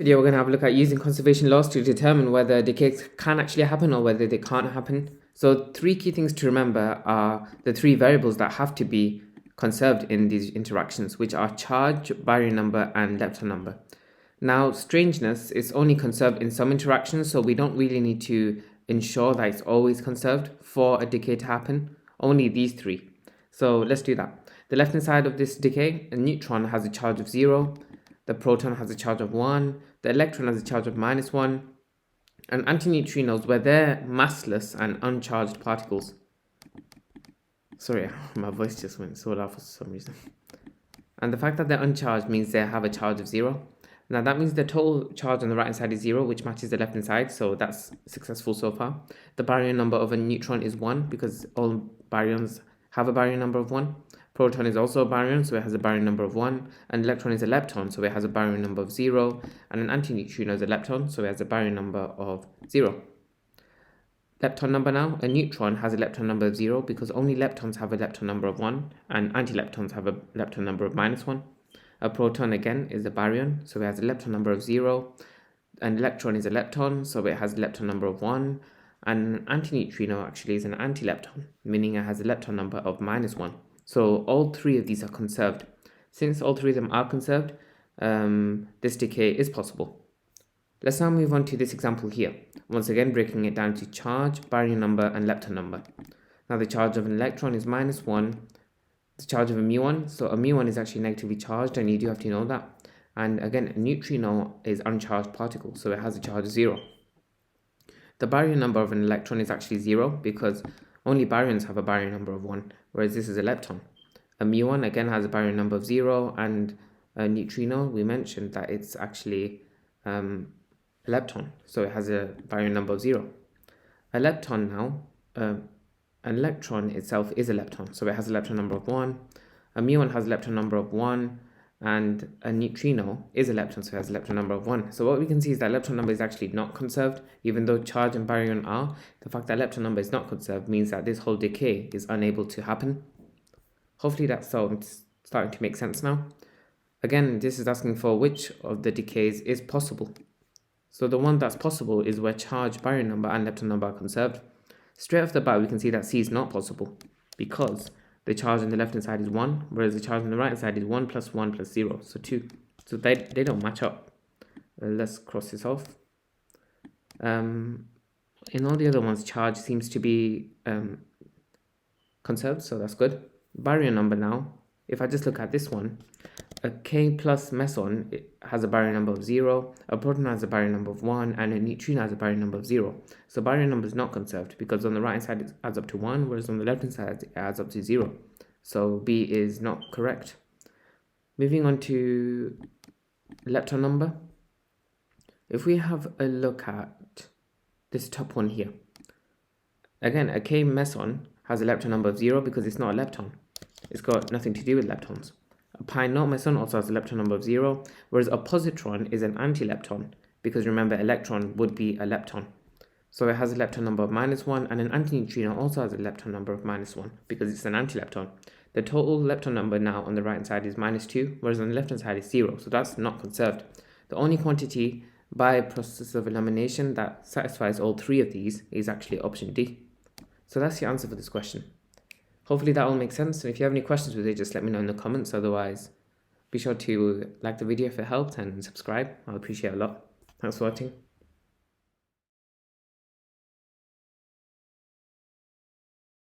Video, we're going to have a look at using conservation laws to determine whether decays can actually happen or whether they can't happen. So 3 key things to remember are the 3 variables that have to be conserved in these interactions, which are charge, baryon number, and lepton number. Now, strangeness is only conserved in some interactions, so we don't really need to ensure that it's always conserved for a decay to happen. Only these 3. So let's do that. The left-hand side of this decay, a neutron has a charge of 0. The proton has a charge of 1, the electron has a charge of -1, and antineutrinos, where they're massless and uncharged particles. Sorry, my voice just went so loud for some reason. And the fact that they're uncharged means they have a charge of 0. Now that means the total charge on the right hand side is 0, which matches the left hand side, so that's successful so far. The baryon number of a neutron is 1, because all baryons have a baryon number of 1. Proton is also a baryon, so it has a baryon number of 1, and electron is a lepton, so it has a baryon number of 0, and an antineutrino is a lepton, so it has a baryon number of 0. Lepton number now, a neutron has a lepton number of 0 because only leptons have a lepton number of 1, and antileptons have a lepton number of -1. A proton again is a baryon, so it has a lepton number of 0, an electron is a lepton, so it has a lepton number of 1, and an antineutrino actually is an antilepton, meaning it has a lepton number of -1. So all 3 of these are conserved. Since all 3 of them are conserved, this decay is possible. Let's now move on to this example here. Once again, breaking it down to charge, baryon number, and lepton number. Now the charge of an electron is -1. The charge of a muon, so a muon is actually negatively charged, and you do have to know that. And again, a neutrino is uncharged particle, so it has a charge of 0. The baryon number of an electron is actually 0 because only baryons have a baryon number of 1, whereas this is a lepton. A muon again has a baryon number of 0, and a neutrino, we mentioned that it's actually a lepton, so it has a baryon number of 0. A lepton now, an electron itself is a lepton, so it has a lepton number of 1. A muon has a lepton number of 1, and a neutrino is a lepton, so it has a lepton number of 1. So what we can see is that lepton number is actually not conserved, even though charge and baryon are. The fact that lepton number is not conserved means that this whole decay is unable to happen. Hopefully that's starting to make sense now. Again, this is asking for which of the decays is possible. So the one that's possible is where charge, baryon number, and lepton number are conserved. Straight off the bat, we can see that C is not possible because the charge on the left hand side is 1, whereas the charge on the right hand side is 1 plus 1 plus 0, so 2. So they don't match up. Let's cross this off. In all the other ones, charge seems to be conserved, so that's good. Baryon number now, if I just look at this one, a K plus meson has a baryon number of 0, a proton has a baryon number of 1, and a neutrino has a baryon number of 0. So baryon number is not conserved because on the right hand side it adds up to 1, whereas on the left hand side it adds up to 0. So B is not correct. Moving on to lepton number. If we have a look at this top one here, again, a K meson has a lepton number of 0 because it's not a lepton. It's got nothing to do with leptons. A pi naught meson also has a lepton number of 0, whereas a positron is an antilepton, because remember, electron would be a lepton. So it has a lepton number of -1, and an antineutrino also has a lepton number of -1, because it's an antilepton. The total lepton number now on the right hand side is -2, whereas on the left hand side is 0, so that's not conserved. The only quantity by a process of elimination that satisfies all 3 of these is actually option D. So that's the answer for this question. Hopefully that all makes sense, and if you have any questions with it, just let me know in the comments. Otherwise, be sure to like the video if it helped and subscribe. I'll appreciate it a lot. Thanks for watching.